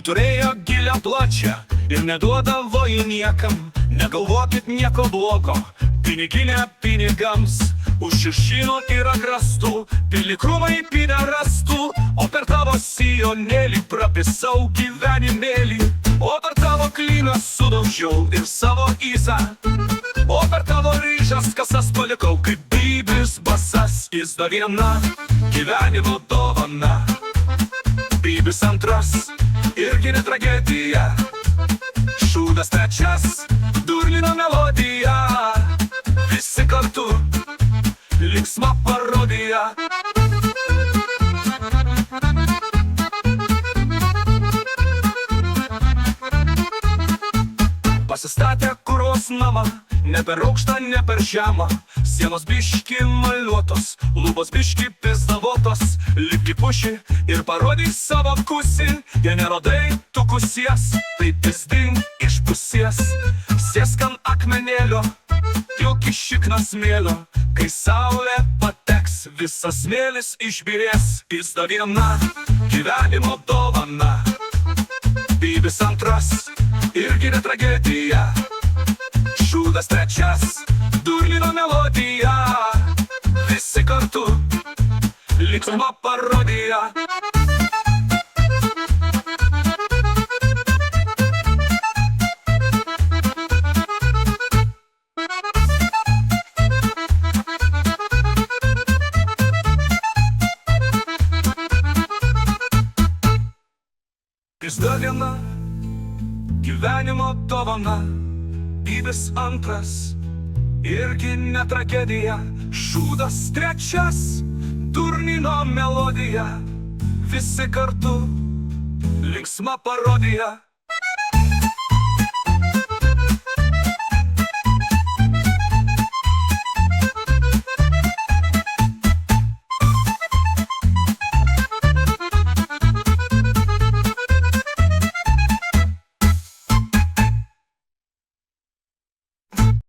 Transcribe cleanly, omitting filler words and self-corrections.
turėjo gilią plačią ir neduodavo į niekam. Negalvokit nieko blogo, piniginė pinigams. Už šešino yra grastų, pilikrumai pinę rastų. O per tavo sijonėlį prapisau gyvenimėlį. O per tavo klyną sudaužiau ir savo įzą. O per tavo ryžas kasas palikau kaip bybis basas. Jis dar viena gyvenimo dovana. Bybis antras irgi ne tragedija. Šūdas trečias Durnino melodija. Visi kartu linksma parodija. Pasistatė kuros namą, ne per aukštą, ne per žemą. Sienos biški maliuotos, lubos biški pizdavotos. Lipki puši ir parodyk savo kusį. Jei nerodai tu kusies, tai pizdink iš pusies. Sėsk ant akmenėlio, juk iš šikną smėlio. Kai saulė pateks, visas smėlis išbyrės. Pizda viena gyvenimo dovana. Bybis antras irgi ne tragedija. Šūdas trečias Durnino melodija. Visi kartu linksma parodija. Pizda viena gyvenimo dovana. Bybis antras irgi ne tragedija. Šūdas trečias Durnino melodija. Visi kartu linksma parodija.